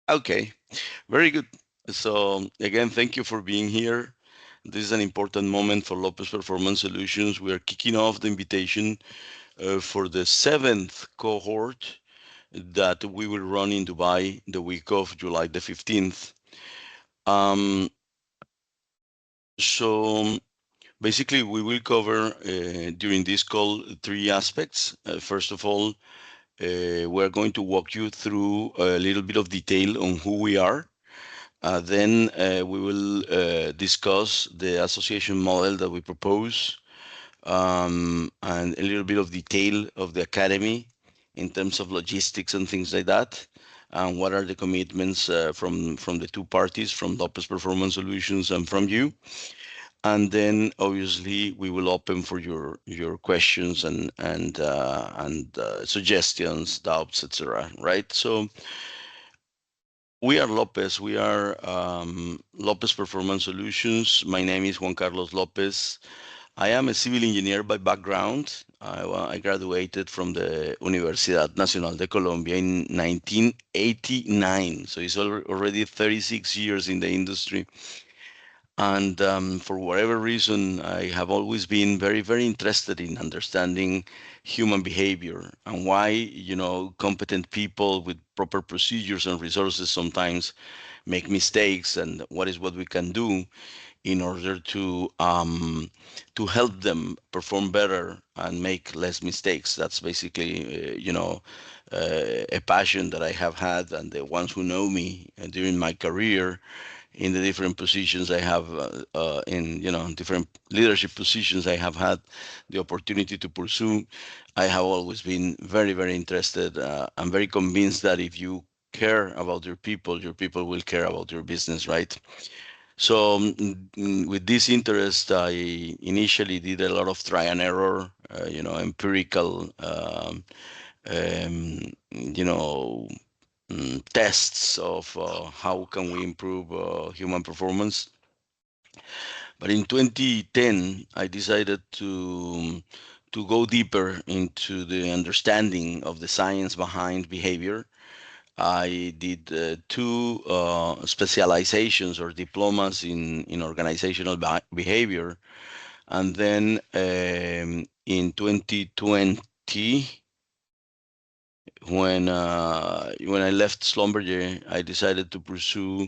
Okay, very good. So again, thank you for being here. This is an important moment for LoPeS Performance Solutions. We are kicking off the invitation for the seventh cohort that we will run in Dubai the week of July the 15th. Um, so basically, we will cover during this call three aspects. First of all, we're going to walk you through a little bit of detail on who we are. Then we will discuss the association model that we propose and a little bit of detail of the academy in terms of logistics and things like that. And what are the commitments from the two parties, from LoPeS Performance Solutions and from you? And then obviously we will open for your questions and suggestions, doubts, etc. Right? So we are LoPeS. We are LoPeS Performance Solutions. My name is Juan Carlos Lopez. I am a civil engineer by background. I graduated from the Universidad Nacional de Colombia in 1989. So it's already 36 years in the industry. And for whatever reason, I have always been very, very interested in understanding human behavior and why, competent people with proper procedures and resources sometimes make mistakes, and what we can do in order to help them perform better and make less mistakes. That's basically, a passion that I have had, and the ones who know me during my career in the different positions I have in different leadership positions I have had the opportunity to pursue. I have always been very, very interested. I'm very convinced that if you care about your people will care about your business, right? So with this interest, I initially did a lot of try and error, empirical, you know, tests of how can we improve human performance. But in 2010, I decided to go deeper into the understanding of the science behind behavior. I did two specializations or diplomas in organizational behavior, and then in 2020, when I left Schlumberger, I decided to pursue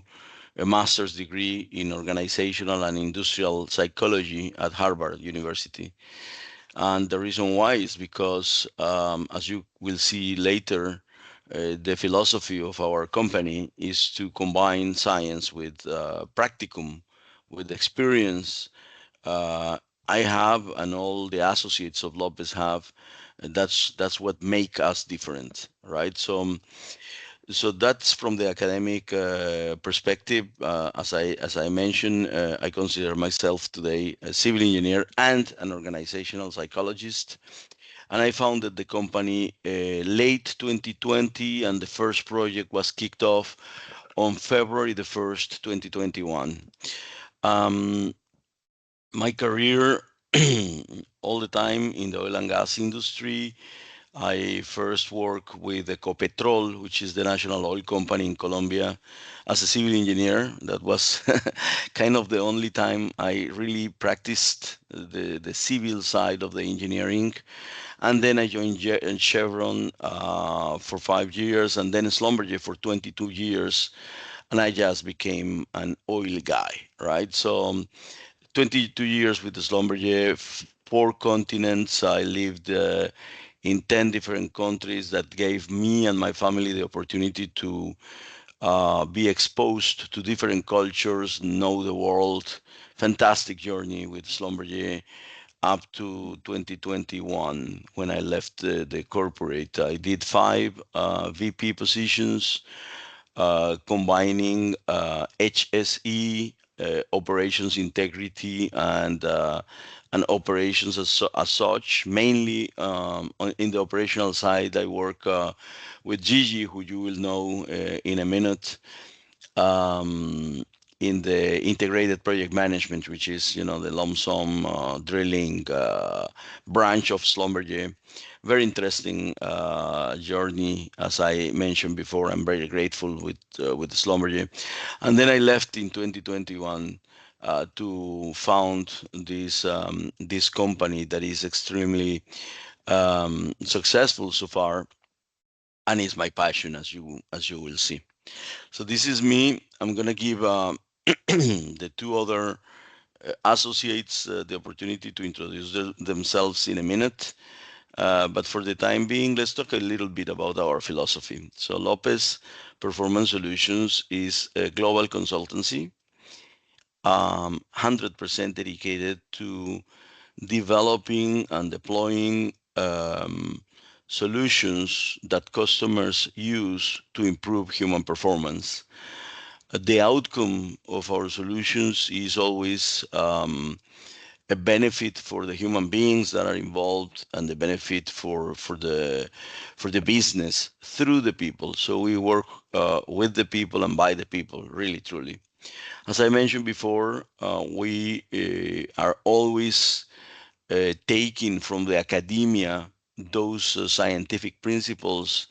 a master's degree in organizational and industrial psychology at Harvard University. And the reason why is because, as you will see later, the philosophy of our company is to combine science with practicum, with experience. Uh, I have, and all the associates of LoPeS have. That's what make us different, right? So that's from the academic perspective. As I mentioned, I consider myself today a civil engineer and an organizational psychologist. And I founded the company late 2020, and the first project was kicked off on February the 1st, 2021. Um, my career all the time in the oil and gas industry. I first worked with Ecopetrol, which is the national oil company in Colombia, as a civil engineer. That was kind of the only time I really practiced the civil side of the engineering. And then I joined Chevron for 5 years, and then Schlumberger for 22 years, and I just became an oil guy, right? So 22 years with the Schlumberger, four continents. I lived in 10 different countries. That gave me and my family the opportunity to be exposed to different cultures, know the world. Fantastic journey with Schlumberger up to 2021 when I left the corporate. I did five VP positions, combining HSE, operations integrity, and operations as such. Mainly in the operational side, I work with Gigi, who you will know in a minute. Um, in the integrated project management, which is the lump sum drilling branch of Schlumberger. Very interesting journey, as I mentioned before. I'm very grateful with Schlumberger, and then I left in 2021 to found this company that is extremely successful so far, and is my passion, as you will see. So this is me. I'm gonna give the two other associates the opportunity to introduce themselves in a minute. But for the time being, let's talk a little bit about our philosophy. So LoPeS Performance Solutions is a global consultancy, 100% dedicated to developing and deploying solutions that customers use to improve human performance. The outcome of our solutions is always a benefit for the human beings that are involved, and the benefit for the business through the people. So we work with the people and by the people, really truly. As I mentioned before, we are always taking from the academia those scientific principles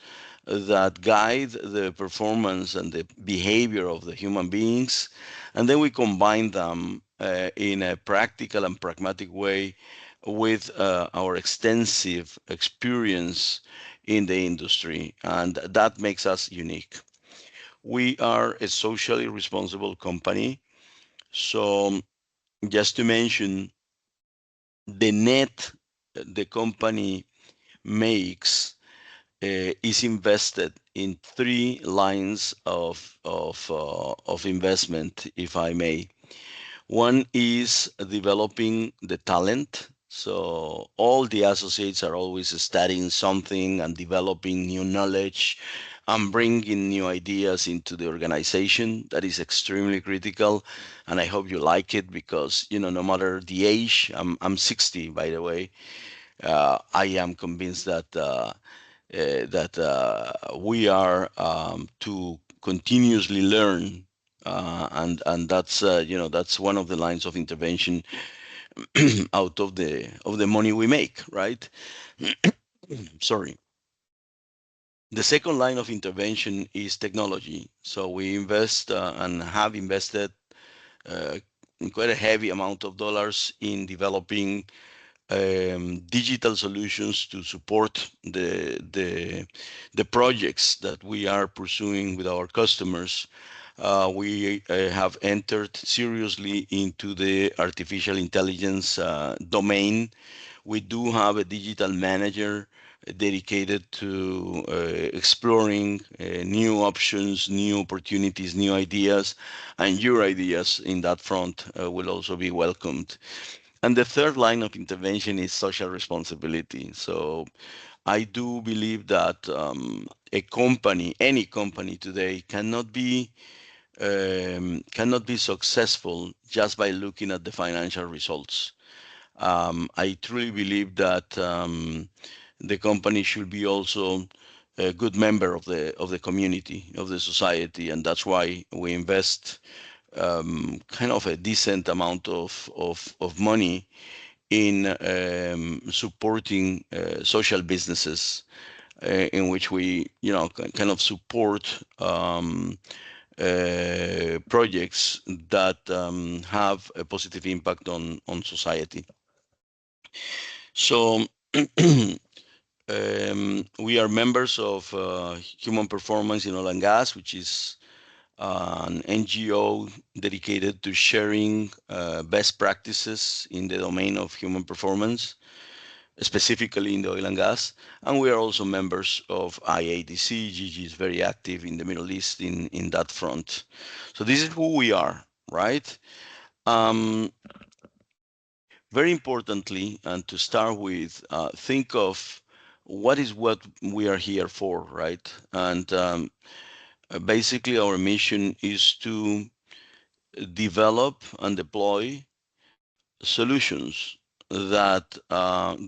that guide the performance and the behavior of the human beings, and then we combine them in a practical and pragmatic way with our extensive experience in the industry, and that makes us unique. We are a socially responsible company, so just to mention, the net the company makes is invested in three lines of investment, if I may. One is developing the talent. So all the associates are always studying something and developing new knowledge and bringing new ideas into the organization. That is extremely critical, and I hope you like it because no matter the age, I'm 60 by the way. I am convinced that we are to continuously learn, and that's one of the lines of intervention out of the money we make, right? Sorry. The second line of intervention is technology. So we invest and have invested uh, quite a heavy amount of dollars in developing digital solutions to support the projects that we are pursuing with our customers. We have entered seriously into the artificial intelligence domain. We do have a digital manager dedicated to exploring new options, new opportunities, new ideas, and your ideas in that front will also be welcomed. And the third line of intervention is social responsibility. So I do believe that a company, any company today, cannot be successful just by looking at the financial results. I truly believe that the company should be also a good member of the community, of the society, and that's why we invest kind of a decent amount of money in supporting social businesses in which we, kind of support projects that have a positive impact on society. So we are members of Human Performance in Oil and Gas, which is an NGO dedicated to sharing best practices in the domain of human performance, specifically in the oil and gas. And we are also members of IADC. Gigi is very active in the Middle East in that front. So this is who we are, right? Um, Very importantly, and to start with, think of what we are here for, right? And basically, our mission is to develop and deploy solutions that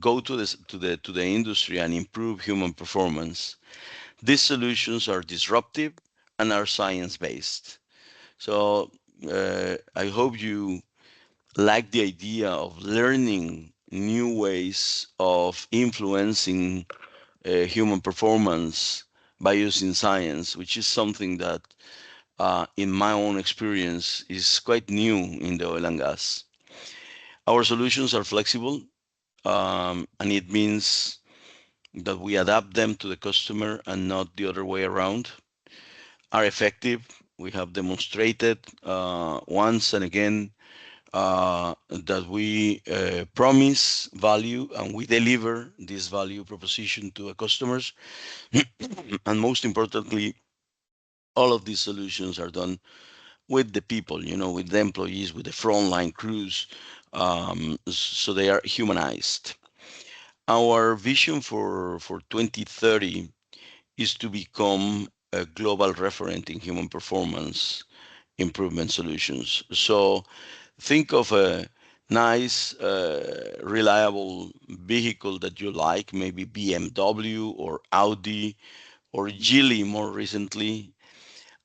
go to the industry and improve human performance. These solutions are disruptive and are science based. So I hope you like the idea of learning new ways of influencing human performance by using science, which is something that, in my own experience, is quite new in the oil and gas. Our solutions are flexible, and it means that we adapt them to the customer and not the other way around. Are effective. We have demonstrated once and again that we promise value and we deliver this value proposition to the customers. And most importantly, all of these solutions are done with the people, with the employees, with the frontline crews, so they are humanized. Our vision for 2030 is to become a global referent in human performance improvement solutions. So think of a nice, reliable vehicle that you like, maybe BMW or Audi or Geely more recently.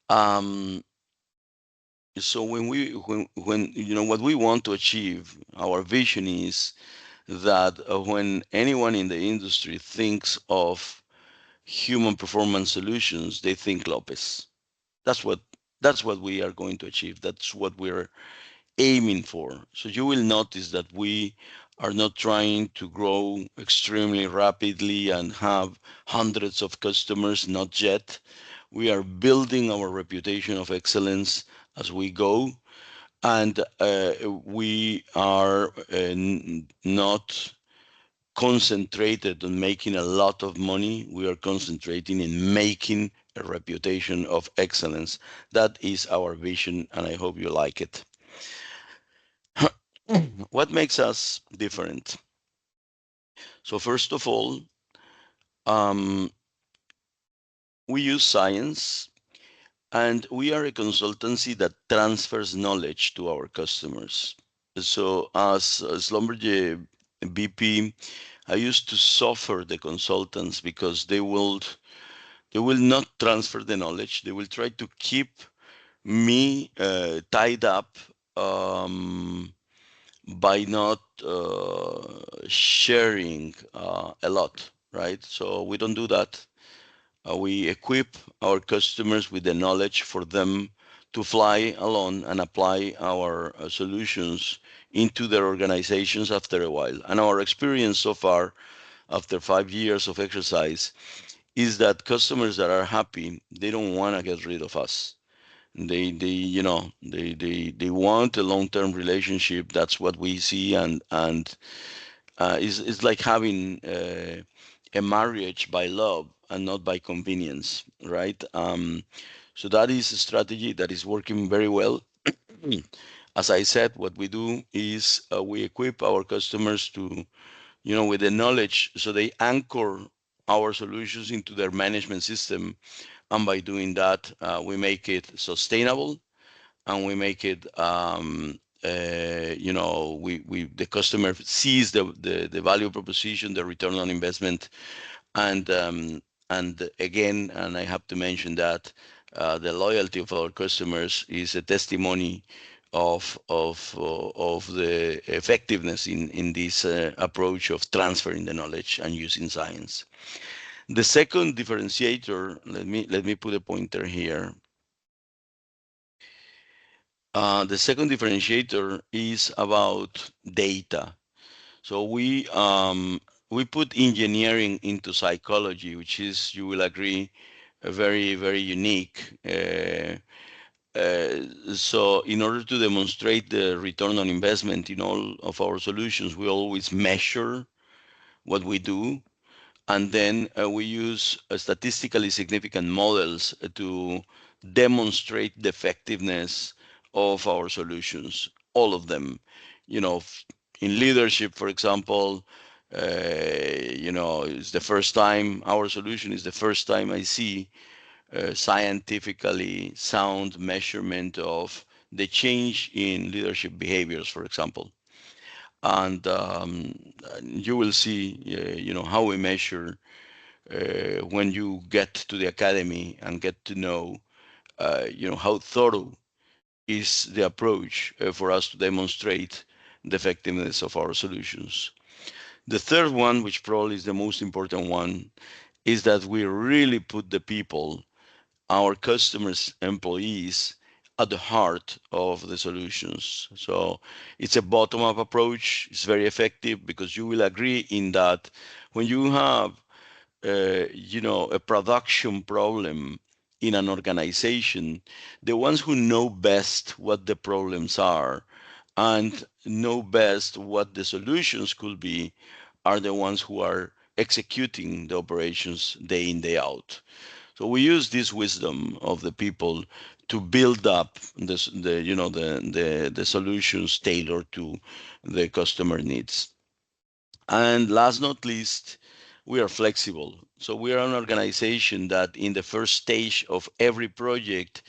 Um, so when what we want to achieve, our vision is that when anyone in the industry thinks of human performance solutions, they think LoPeS. That's what that's what we are going to achieve. That's what we're aiming for. So you will notice that we are not trying to grow extremely rapidly and have hundreds of customers, not yet. We are building our reputation of excellence as we go, and we are not concentrated on making a lot of money. We are concentrating in making a reputation of excellence. That is our vision, and I hope you like it. What makes us different? So, first of all, um, we use science and we are a consultancy that transfers knowledge to our customers. So, as Schlumberger BP, I used to suffer the consultants because they will not transfer the knowledge. They will try to keep me tied up, by not sharing a lot, right? So we don't do that. We equip our customers with the knowledge for them to fly alone and apply our solutions into their organizations after a while. And our experience so far, after 5 years of exercise, is that customers that are happy, they don't want to get rid of us. They want a long-term relationship. That's what we see, and it's like having a marriage by love and not by convenience, right? So that is a strategy that is working very well. As I said, what we do is we equip our customers to, with the knowledge, so they anchor our solutions into their management system, and by doing that, we make it sustainable, and we make it, we the customer sees the value proposition, the return on investment, and again, and I have to mention that the loyalty of our customers is a testimony of the effectiveness in this approach of transferring the knowledge and using science. The second differentiator, let me put a pointer here. The second differentiator is about data. So we put engineering into psychology, which is, you will agree, very, very unique. So in order to demonstrate the return on investment in all of our solutions, we always measure what we do, and then we use statistically significant models to demonstrate the effectiveness of our solutions, all of them. In leadership, for example, it's the first time our solution is the first time I see scientifically sound measurement of the change in leadership behaviors, for example. And you will see, how we measure when you get to the academy and get to know, how thorough is the approach for us to demonstrate the effectiveness of our solutions. The third one, which probably is the most important one, is that we really put the people, our customers, employees, at the heart of the solutions. So it's a bottom up approach. It's very effective because you will agree in that when you have a production problem in an organization, the ones who know best what the problems are and know best what the solutions could be are the ones who are executing the operations day in, day out. So we use this wisdom of the people to build up the solutions tailored to the customer needs. And last not least, we are flexible. So we are an organization that in the first stage of every project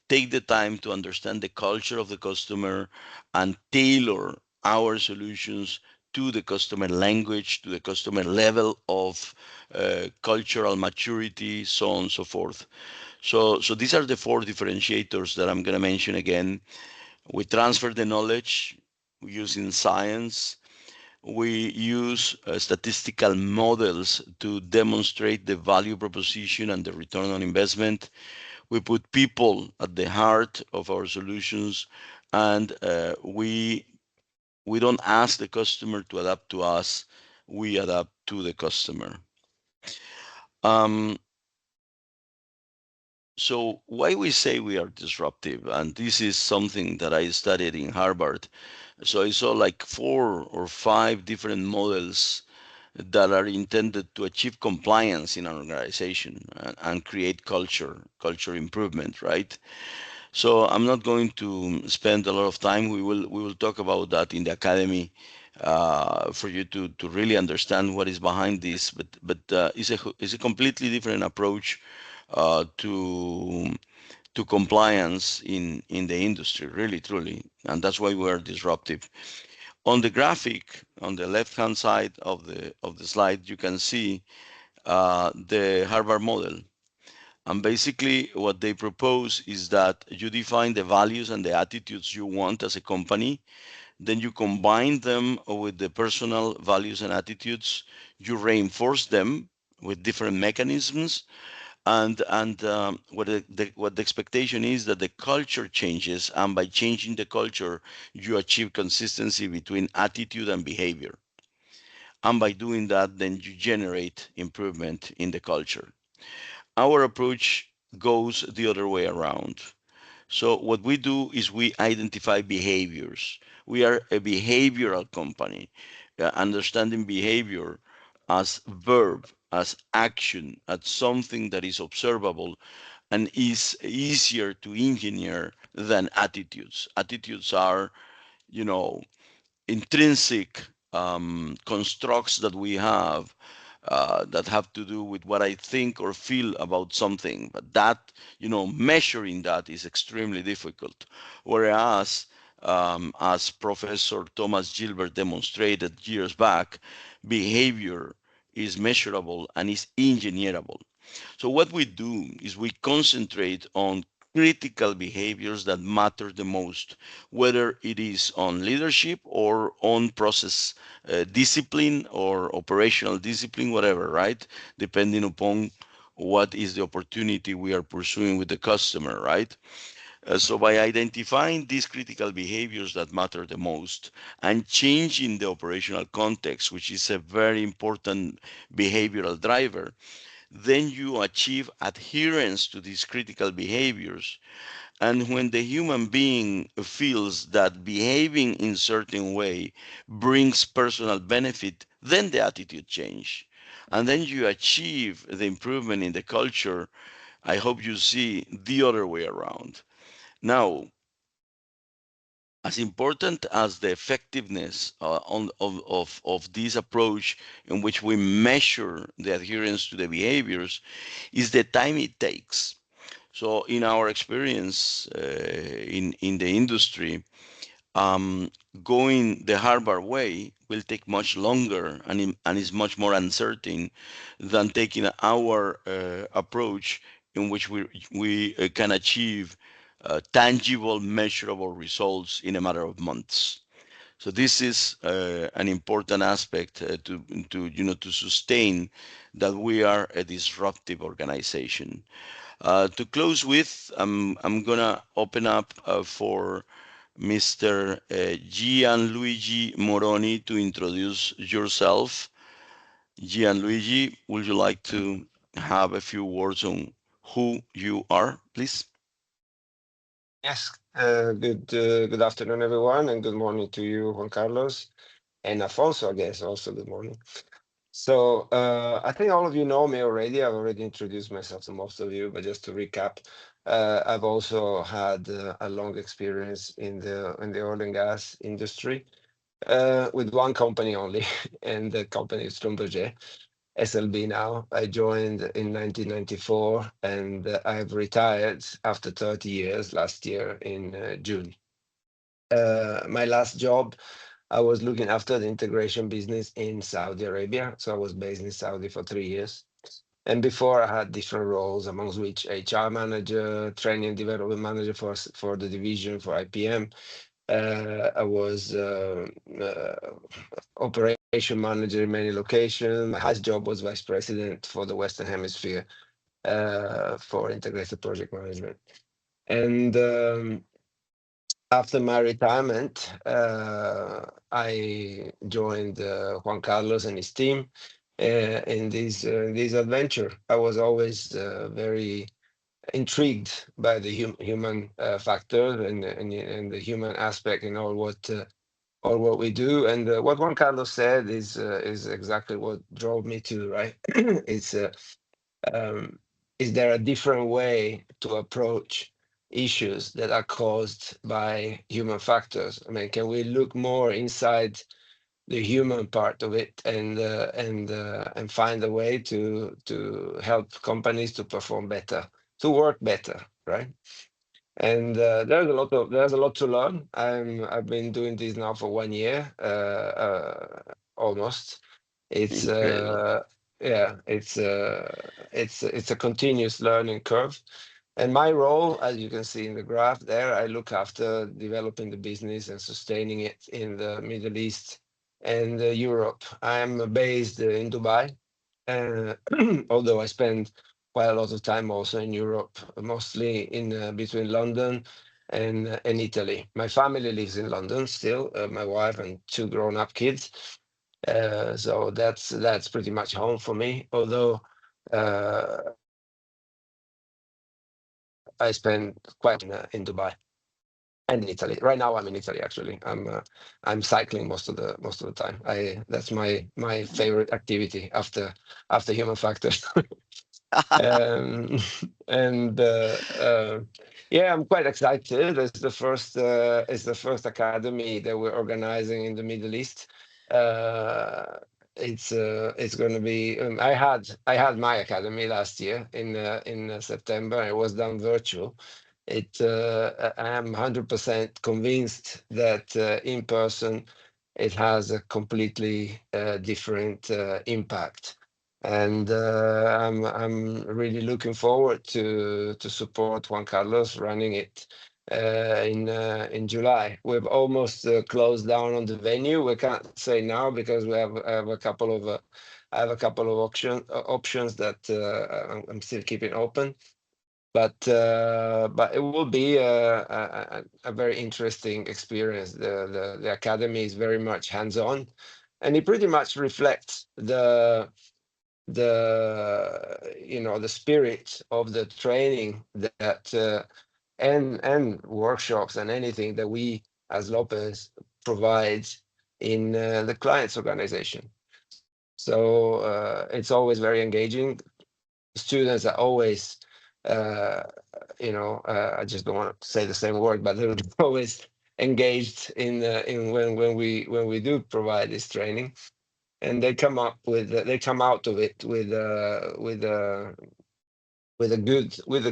take the time to understand the culture of the customer and tailor our solutions to the customer language, to the customer level of cultural maturity, so on and so forth. So these are the four differentiators that I'm going to mention again. We transfer the knowledge using science. We use statistical models to demonstrate the value proposition and the return on investment. We put people at the heart of our solutions, and we don't ask the customer to adapt to us. We adapt to the customer. Um, so why we say we are disruptive, and this is something that I studied in Harvard. So I saw like 4 or 5 different models that are intended to achieve compliance in an organization and create culture improvement, right? So I'm not going to spend a lot of time. We will talk about that in the academy for you to really understand what is behind this. But it's a completely different approach to compliance in the industry, really truly, and that's why we are disruptive. On the graphic, on the left-hand side of the slide, you can see the Harvard model. And basically, what they propose is that you define the values and the attitudes you want as a company. Then you combine them with the personal values and attitudes. You reinforce them with different mechanisms. And what the expectation is that the culture changes, and by changing the culture, you achieve consistency between attitude and behavior. And by doing that, then you generate improvement in the culture. Our approach goes the other way around. So what we do is we identify behaviors. We are a behavioral company, understanding behavior as verb, as action, as something that is observable and is easier to engineer than attitudes. Attitudes are, you know, intrinsic constructs that we have that have to do with what I think or feel about something. But that, measuring that is extremely difficult. Whereas, as Professor Thomas Gilbert demonstrated years back, behavior is measurable and is engineerable. So what we do is we concentrate on critical behaviors that matter the most, whether it is on leadership or on process discipline or operational discipline, whatever, right? Depending upon what is the opportunity we are pursuing with the customer, right? So by identifying these critical behaviors that matter the most and changing the operational context, which is a very important behavioral driver, then you achieve adherence to these critical behaviors. And when the human being feels that behaving in certain way brings personal benefit, then the attitude change. And then you achieve the improvement in the culture. I hope you see the other way around. Now, as important as the effectiveness of this approach in which we measure the adherence to the behaviors is the time it takes. So in our experience in the industry, um, going the Harvard way will take much longer and is much more uncertain than taking our approach in which we can achieve tangible, measurable results in a matter of months. So this is an important aspect to sustain that we are a disruptive organization. To close with, I'm gonna open up for Mr. Gianluigi Moroni to introduce yourself. Gianluigi, would you like to have a few words on who you are, please? Yes, good afternoon, everyone, and good morning to you, Juan Carlos, and Afonso, I guess, also good morning. So I think all of you know me already. I've already introduced myself to most of you, but just to recap, I've also had a long experience in the oil and gas industry with one company only, and the company is Schlumberger. SLB now. I joined in 1994 and I've retired after 30 years last year in June. My last job, I was looking after the integration business in Saudi Arabia. So I was based in Saudi for 3 years. And before I had different roles, amongst which HR manager, training and development manager for the division for IPM. I was operation manager in many locations. My highest job was vice president for the Western Hemisphere for integrated project management. And after my retirement, I joined Juan Carlos and his team in this adventure. I was always very intrigued by the human factor and the human aspect in all what we do. And what Juan Carlos said is exactly what drove me to right. It's um, is there a different way to approach issues that are caused by human factors? I mean, can we look more inside the human part of it and find a way to help companies to perform better, to work better, right? And there's a lot to learn. I've been doing this now for 1 year, almost. It's Incredible. yeah, it's a continuous learning curve. And my role, as you can see in the graph there, I look after developing the business and sustaining it in the Middle East and Europe. I'm based in Dubai, uh, although I spend quite a lot of time also in Europe, mostly in between London and Italy. My family lives in London still, my wife and two grown-up kids. So that's pretty much home for me. Although I spend quite a lot of time in Dubai and in Italy. Right now, I'm in Italy. Actually, I'm cycling most of the time. I That's my favorite activity after human factors. um, and yeah, I'm quite excited. It's the first academy that we're organizing in the Middle East. Uh, it's going to be. I had my academy last year in September. It was done virtual. I am 100% convinced that in person it has a completely different impact, and I'm really looking forward to support Juan Carlos running it in July. We've almost closed down on the venue. We can't say now because I have a couple of options that I'm still keeping open. But it will be a very interesting experience. The academy is very much hands-on, and it pretty much reflects the spirit of the training that and workshops and anything that we as LoPeS provides in the client's organization. So it's always very engaging. Students are always uh, I just don't want to say the same word, but they're always engaged in when we do provide this training, and they come out of it with a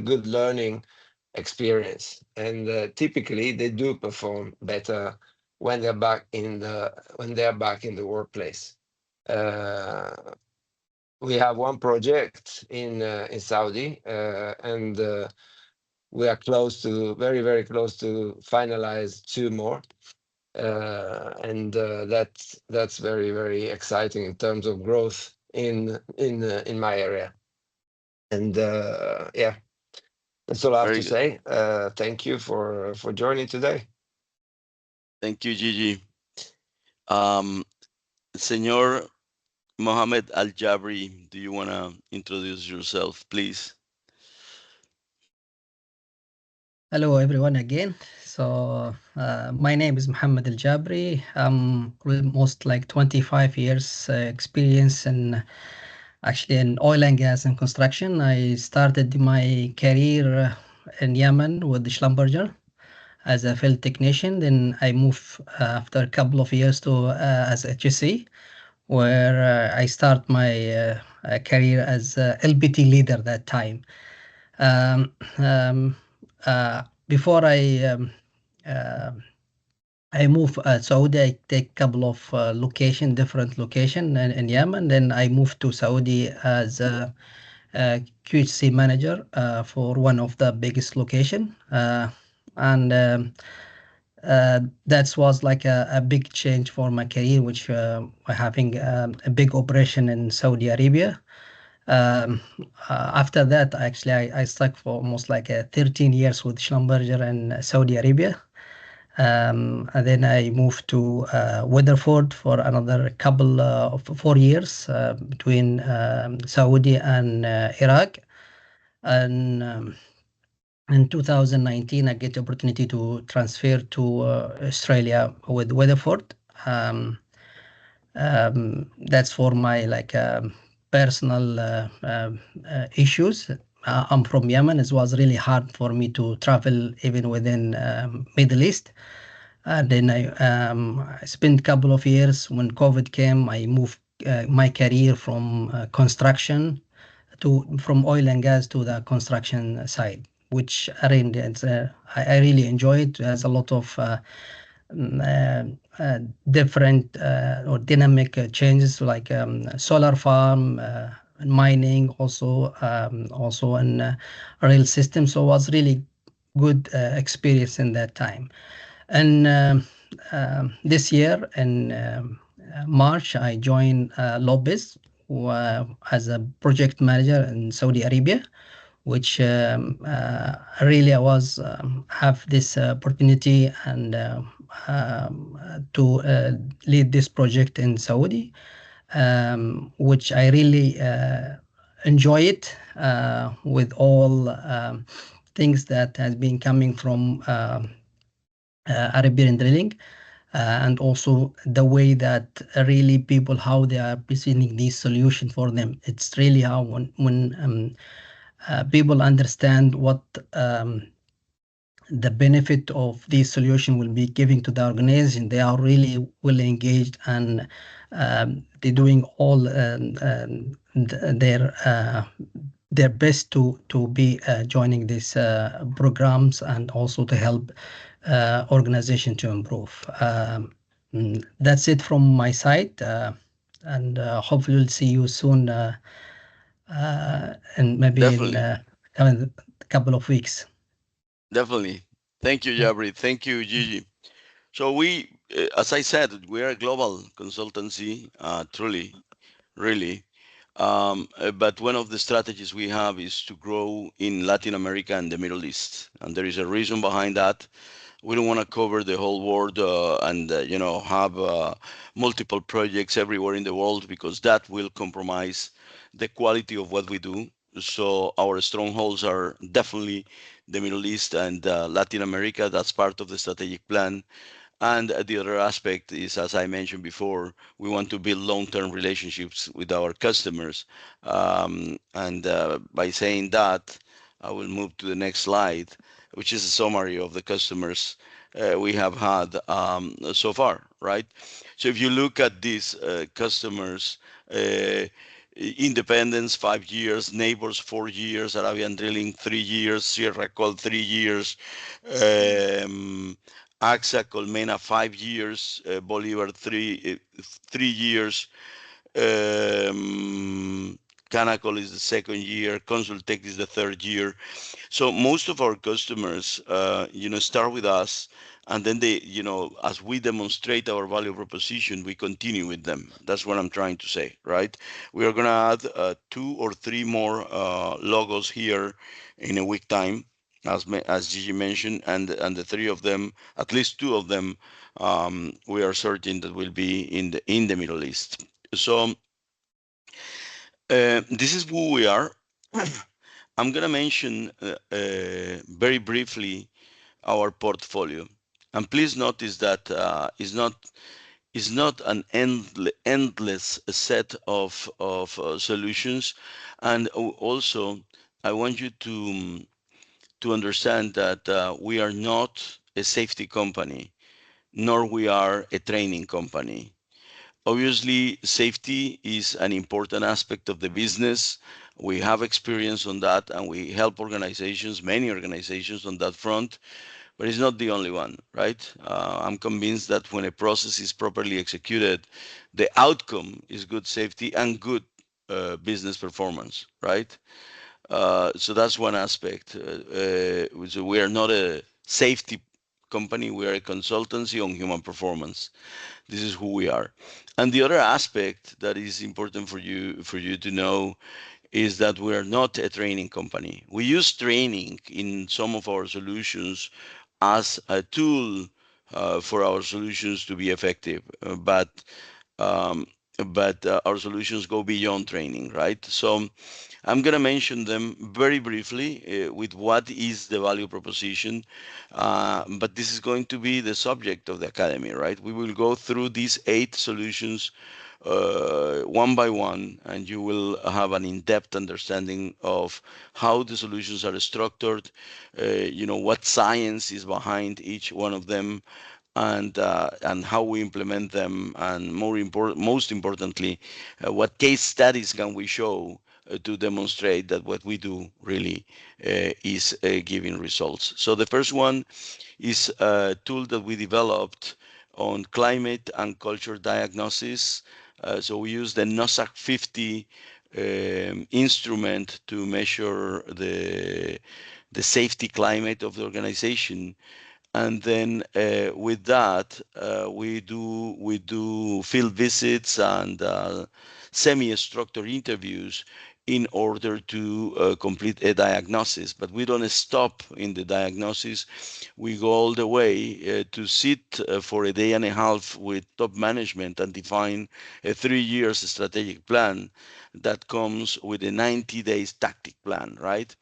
good learning experience, and typically they do perform better when they're back in the workplace. Uh, we have one project in Saudi, and we are close to, very, very close to finalize two more. And that's very, very exciting in terms of growth in my area. And yeah, that's all I have Very to good. say. Thank you for joining today. Thank you, Gigi. Um, Senor Mohammed Al Jabri, do you want to introduce yourself, please? Hello everyone again. My name is Muhammad Al Jabri. Almost like 25 years experience in actually in oil and gas and construction. I started my career in Yemen with the Schlumberger as a field technician. Then I moved after a couple of years to as HSE, where I start my career as LPT leader that time. Um, um, Before uh, I move Saudi, I take couple of different location in Yemen. Then I moved to Saudi as a QHC manager for one of the biggest location. And That was like a big change for my career, which having a big operation in Saudi Arabia. Um, After that, actually, I stuck for almost like 13 years with Schlumberger in Saudi Arabia. And then I moved to Weatherford for another couple of 4 years between Saudi and Iraq. And in 2019, I get the opportunity to transfer to Australia with Weatherford. That's for my like personal issues. I'm from Yemen. It was really hard for me to travel even within Middle East. And then I spent a couple of years when COVID came. I moved my career from construction to from oil and gas to the construction side, which I really enjoy it. There's a lot of different or dynamic changes like solar farm, mining, also in rail system. So it was really good experience in that time. And this year in March, I joined LoPeS as a project manager in Saudi Arabia, which really I was have this opportunity and to lead this project in Saudi, which I really enjoy it with all things that has been coming from Arabian drilling, and also the way that really people how they are presenting these solution for them. It's really how when people understand what the benefit of this solution will be giving to the organization, they are really well engaged, and they're doing all their best to be joining these programs and also to help organization to improve. That's it from my side, and hopefully we'll see you soon, and maybe in Definitely, coming couple of weeks. definitely. Thank you, Jabri. Thank you, Gigi. So as I said, we are a global consultancy, truly, really. But one of the strategies we have is to grow in Latin America and the Middle East, and there is a reason behind that. We don't want to cover the whole world and have multiple projects everywhere in the world, because that will compromise the quality of what we do. So our strongholds are definitely the Middle East and Latin America. That's part of the strategic plan. And the other aspect is, as I mentioned before, we want to build long-term relationships with our customers. And by saying that, I will move to the next slide, which is a summary of the customers we have had so far, right? So if you look at these customers, uh, Independence 5 years, Neighbors 4 years, Arabian Drilling 3 years, Sierra Col 3 years, um, AXA Colmena 5 years, Bolivar 3 years, um, Canacol is the second year, Consultec is the third year. So most of our customers, start with us, and then they, as we demonstrate our value proposition, we continue with them. That's what I'm trying to say, right? We are gonna add two or three more logos here in a week time, as Gigi mentioned, and the three of them, at least two of them, we are certain that will be in the Middle East. So this is who we are. I'm gonna mention very briefly our portfolio. And please notice that is not an endless set of solutions. And also, I want you to understand that we are not a safety company, nor we are a training company. Obviously, safety is an important aspect of the business. We have experience on that, and we help organizations, many organizations on that front, but it's not the only one, right? I'm convinced that when a process is properly executed, the outcome is good safety and good business performance, right? So that's one aspect. So we are not a safety company, we are a consultancy on human performance. This is who we are. And the other aspect that is important for you to know is that we are not a training company. We use training in some of our solutions as a tool for our solutions to be effective. Um, but our solutions go beyond training, right? So I'm going to mention them very briefly with what is the value proposition, but this is going to be the subject of the academy, right? We will go through these 8 solutions one by one, and you will have an in-depth understanding of how the solutions are structured, what science is behind each one of them, and how we implement them, and most importantly, what case studies can we show to demonstrate that what we do really is giving results. So the first one is a tool that we developed on climate and culture diagnosis. So we use the NOSAC 50 instrument to measure the safety climate of the organization. And then with that, we do field visits and semi-structured interviews in order to complete a diagnosis. But we don't stop in the diagnosis. We go all the way to sit for a day and a half with top management and define a 3 years strategic plan that comes with a 90 days tactic plan, right?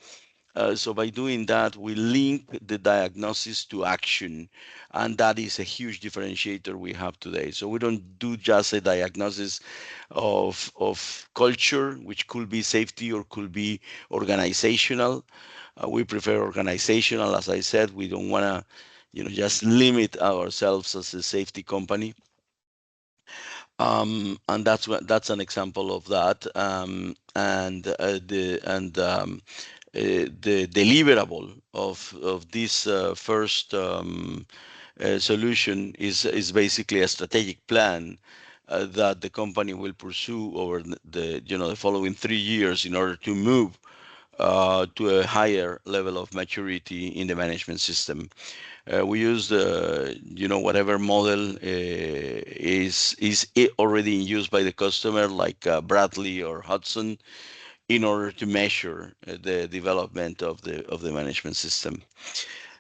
So by doing that, we link the diagnosis to action, and that is a huge differentiator we have today. So we don't do just a diagnosis of culture, which could be safety or could be organizational. We prefer organizational, as I said. We don't want to, just limit ourselves as a safety company. And that's an example of that. The deliverable of this first solution is basically a strategic plan that the company will pursue over the following 3 years in order to move to a higher level of maturity in the management system. We use whatever model is already in use by the customer, like Bradley or Hudson, in order to measure the development of the management system.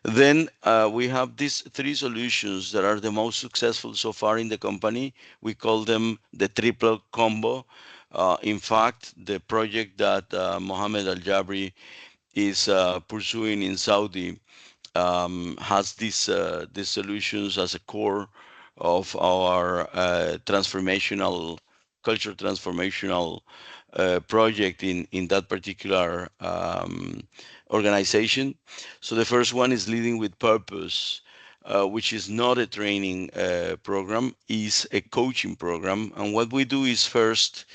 Then we have these 3 solutions that are the most successful so far in the company. We call them the triple combo. In fact, the project that Mohammed Al Jabri is pursuing in Saudi has these solutions as a core of our culture transformational project in that particular organization. So the first one is leading with purpose, which is not a training program, is a coaching program. And what we do is first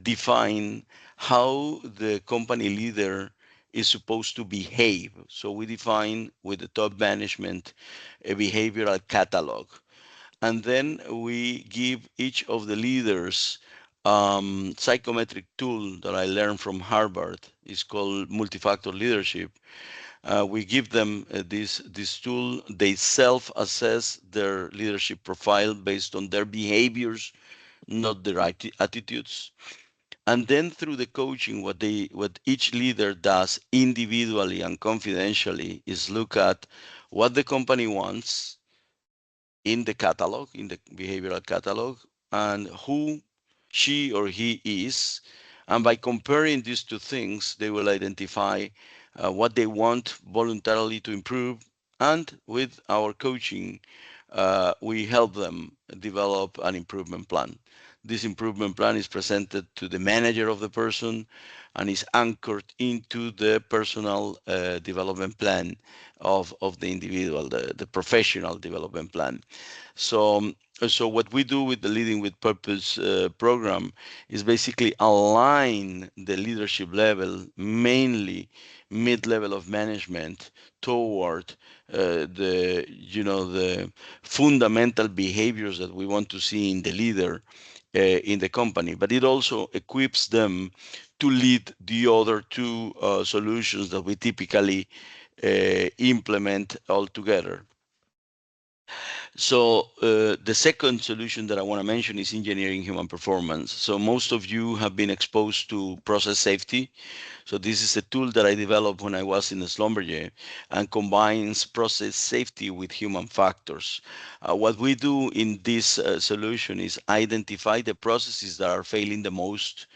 define how the company leader is supposed to behave. So we define with the top management a behavioral catalog. And then we give each of the leaders psychometric tool that I learned from Harvard. Is called multifactor leadership. We give them this tool. They self-assess their leadership profile based on their behaviors, not their attitudes. And then through the coaching, what each leader does individually and confidentially is look at what the company wants in the catalog, in the behavioral catalog, and who she or he is. And by comparing these two things, they will identify what they want voluntarily to improve. And with our coaching, we help them develop an improvement plan. This improvement plan is presented to the manager of the person and is anchored into the personal development plan of the individual, the professional development plan. So, so what we do with the Leading with Purpose program is basically align the leadership level, mainly mid-level of management, toward the fundamental behaviors that we want to see in the leader in the company. But it also equips them to lead the other two solutions that we typically implement all together. So the second solution that I want to mention is engineering human performance. So most of you have been exposed to process safety. So this is a tool that I developed when I was in Schlumberger and combines process safety with human factors. What we do in this solution is identify the processes that are failing the most.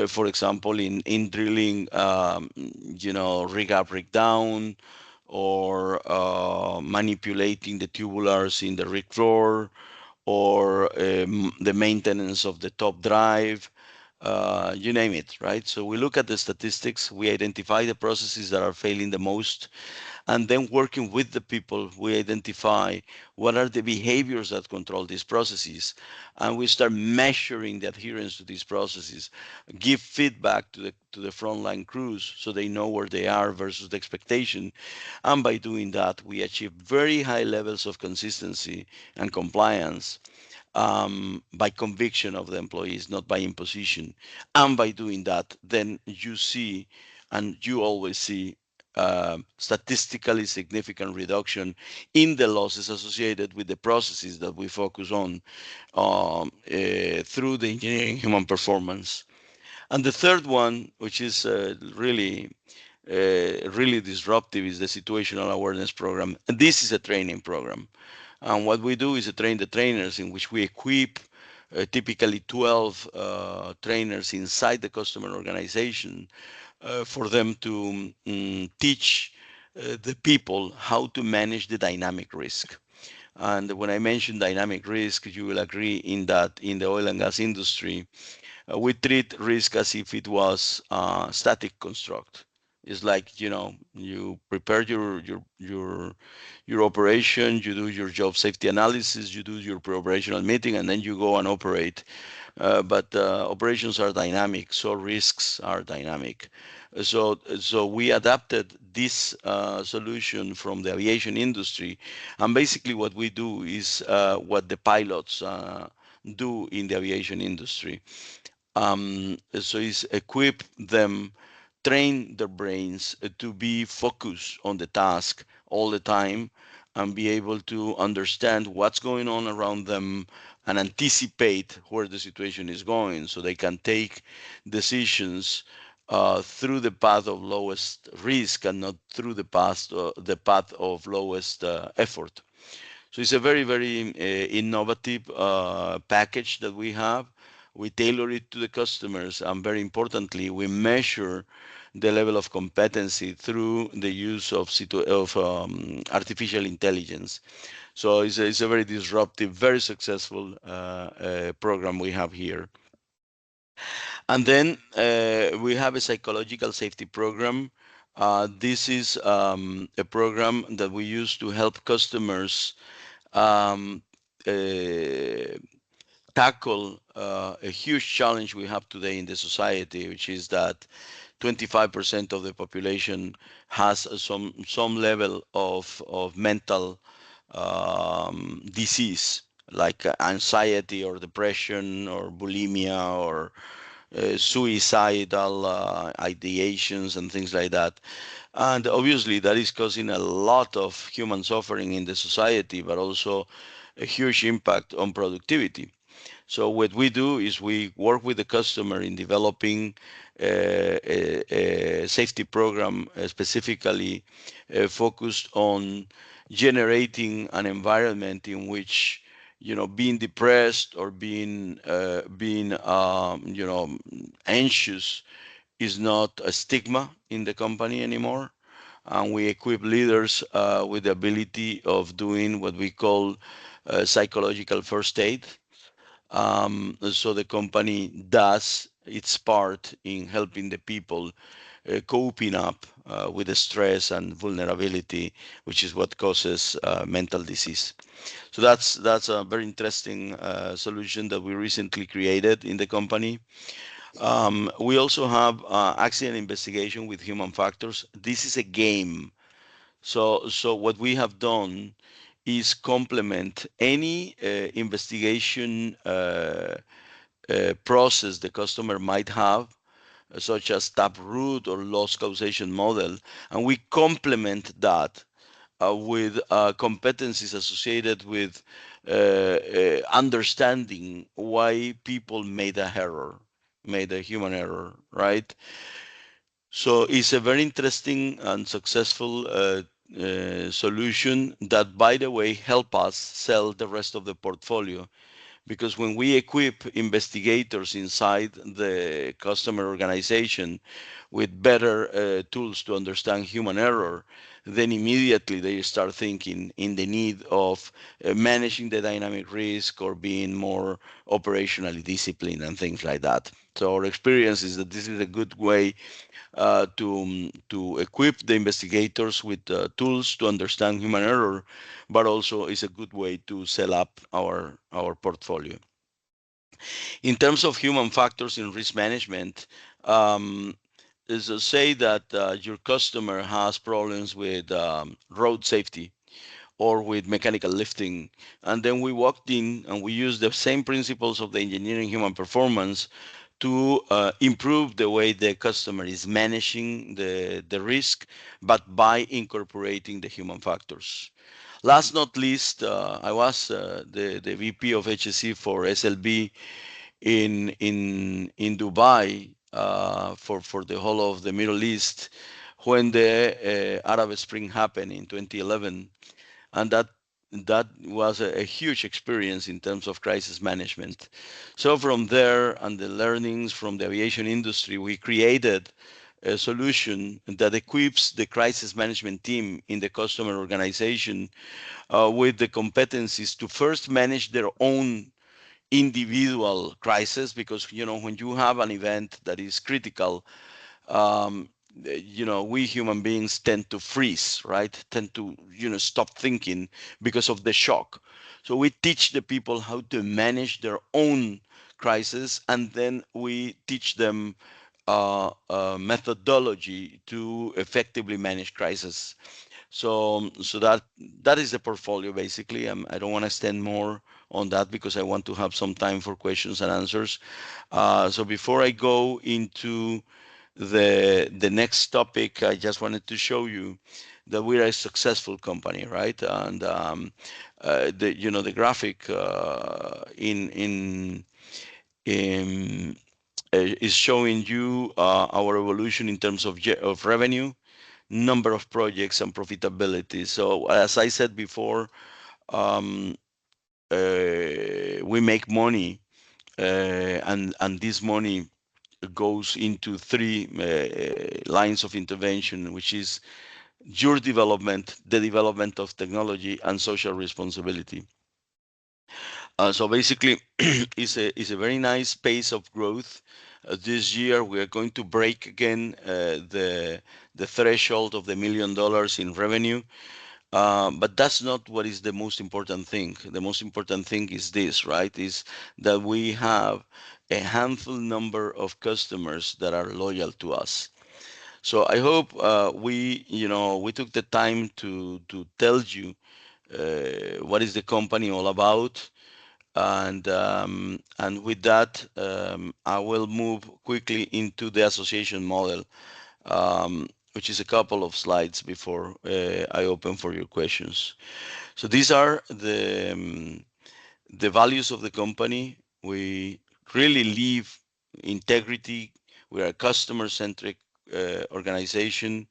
For example, in drilling, rig up, rig down, or manipulating the tubulars in the rig floor, or the maintenance of the top drive, you name it, right? So we look at the statistics, we identify the processes that are failing the most, and then working with the people, we identify what are the behaviors that control these processes, and we start measuring the adherence to these processes, give feedback to the frontline crews so they know where they are versus the expectation, and by doing that, we achieve very high levels of consistency and compliance by conviction of the employees, not by imposition. And by doing that, then you see, and you always see, statistically significant reduction in the losses associated with the processes that we focus on through the engineering human performance. And the third one, which is really disruptive, is the situational awareness program. And this is a training program. And what we do is to train the trainers, in which we equip typically 12 trainers inside the customer organization for them to teach the people how to manage the dynamic risk. And when I mention dynamic risk, you will agree in that in the oil and gas industry, we treat risk as if it was a static construct. It's like, you prepare your operation, you do your job safety analysis, you do your pre-operational meeting, and then you go and operate. But operations are dynamic, so risks are dynamic. So we adapted this solution from the aviation industry, and basically what we do is what the pilots do in the aviation industry. So it's equip them, train their brains to be focused on the task all the time, and be able to understand what's going on around them and anticipate where the situation is going, so they can take decisions through the path of lowest risk and not through the path of lowest effort. So it's a very, very innovative package that we have. We tailor it to the customers, and very importantly, we measure the level of competency through the use of artificial intelligence. So it's a very disruptive, very successful program we have here. And then we have a psychological safety program. This is a program that we use to help customers um, uh, tackle a huge challenge we have today in the society, which is that 25% of the population has some level of mental disease. like anxiety or depression or bulimia or suicidal ideations and things like that. And obviously, that is causing a lot of human suffering in the society, but also a huge impact on productivity. So what we do is we work with the customer in developing a safety program specifically focused on generating an environment in which being depressed or being anxious is not a stigma in the company anymore. And we equip leaders with the ability of doing what we call psychological first aid, so the company does its part in helping the people coping up with the stress and vulnerability, which is what causes mental disease. So that's a very interesting solution that we recently created in the company. We also have accident investigation with human factors. This is a game. So what we have done is complement any investigation process the customer might have, such as taproot or loss causation model, and we complement that with competencies associated with understanding why people made a human error, right? So it's a very interesting and successful solution that, by the way, help us sell the rest of the portfolio, because when we equip investigators inside the customer organization with better tools to understand human error, then immediately they start thinking in the need of managing the dynamic risk or being more operationally disciplined and things like that. So our experience is that this is a good way to equip the investigators with tools to understand human error, but also is a good way to sell up our portfolio. In terms of human factors in risk management, um, is to say that your customer has problems with road safety or with mechanical lifting. And then we walked in and we used the same principles of the engineering human performance to improve the way the customer is managing the risk, but by incorporating the human factors. Last not least, I was the VP of HSE for SLB in Dubai for the whole of the Middle East when the Arab Spring happened in 2011, and that was a huge experience in terms of crisis management. So from there and the learnings from the aviation industry, we created a solution that equips the crisis management team in the customer organization with the competencies to first manage their own individual crisis, because when you have an event that is critical, um, we human beings tend to freeze, right? Tend to, stop thinking because of the shock. So we teach the people how to manage their own crisis, and then we teach them methodology to effectively manage crisis. So that is the portfolio basically. I don't want to extend more on that because I want to have some time for questions and answers. So before I go into the next topic, I just wanted to show you that we are a successful company, right? And the graphic in is showing you our evolution in terms of revenue, number of projects, and profitability. So as I said before, um, we make money, and this money goes into three lines of intervention, which is your development, the development of technology, and social responsibility. So basically, it's a very nice pace of growth. This year, we are going to break again the threshold of the $1 million in revenue. But that's not what is the most important thing. The most important thing is this, right? Is that we have a handful number of customers that are loyal to us. So I hope we took the time to tell you what is the company all about. And with that, I will move quickly into the association model, which is a couple of slides before I open for your questions. So these are the values of the company. We really live integrity. We are a customer-centric organization.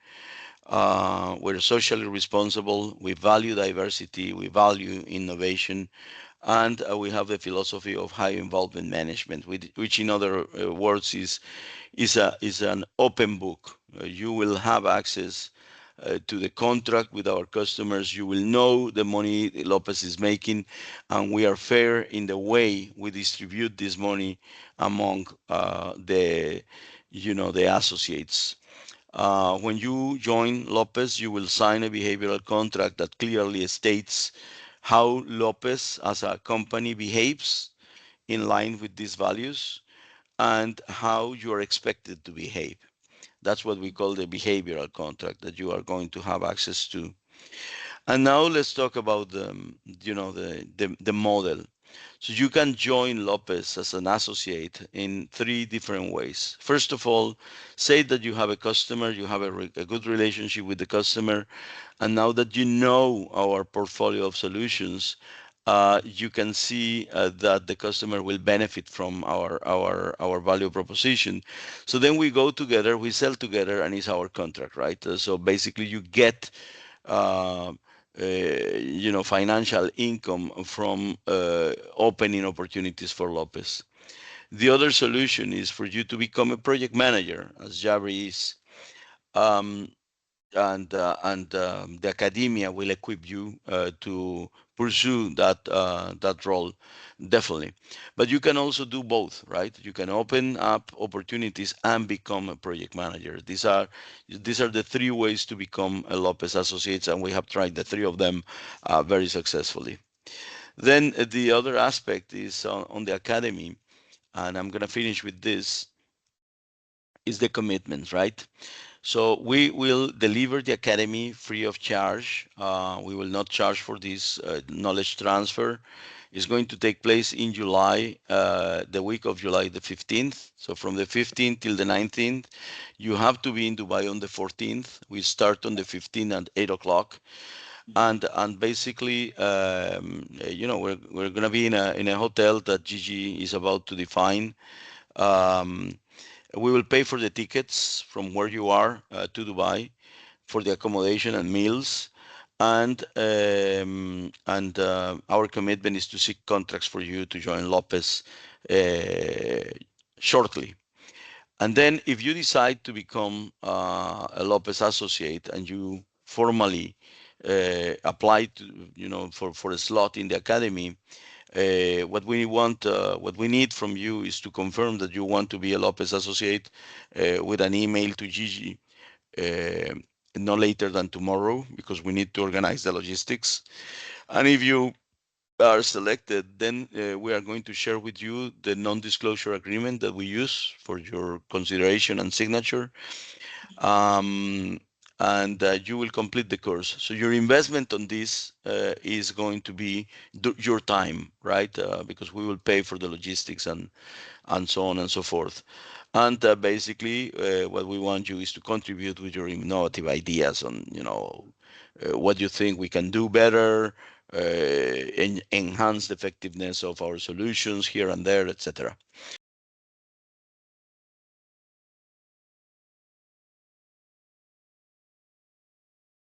We're socially responsible. We value diversity. We value innovation, and we have the philosophy of high involvement management, which in other words is an open book. You will have access to the contract with our customers. You will know the money LoPeS is making, and we are fair in the way we distribute this money among the associates. When you join LoPeS, you will sign a behavioral contract that clearly states how LoPeS as a company behaves in line with these values and how you are expected to behave. That's what we call the behavioral contract that you are going to have access to. And now let's talk about the model. So you can join LoPeS as an associate in three different ways. First of all, say that you have a customer, you have a good relationship with the customer, and now that you know our portfolio of solutions, you can see that the customer will benefit from our value proposition. So then we go together, we sell together, and it's our contract, right? So basically, you get uh, financial income from opening opportunities for LoPeS. The other solution is for you to become a project manager, as Jabri is. Um, and the academia will equip you to pursue that role, definitely. But you can also do both, right? You can open up opportunities and become a project manager. These are the three ways to become a LoPeS associates, and we have tried the three of them very successfully. Then the other aspect is on the academy, and I'm going to finish with this, is the commitment, right? So we will deliver the academy free of charge. We will not charge for this knowledge transfer. It's going to take place in July, the week of July the 15th. So from the 15th till the 19th, you have to be in Dubai on the 14th. We start on the 15th at 8 o'clock. And basically, we're going to be in a hotel that Gigi is about to define. Um, we will pay for the tickets from where you are to Dubai, for the accommodation and meals, and our commitment is to seek contracts for you to join LoPeS shortly. And then, if you decide to become a LoPeS associate and you formally apply to, for a slot in the academy, what we need from you is to confirm that you want to be a LoPeS associate with an email to Gigi uh, no later than tomorrow, because we need to organize the logistics. And if you are selected, then we are going to share with you the non-disclosure agreement that we use for your consideration and signature. Um, and you will complete the course. So your investment on this is going to be your time, right? Because we will pay for the logistics and so on and so forth. And basically, what we want you is to contribute with your innovative ideas on, what you think we can do better, enhance the effectiveness of our solutions here and there, etc.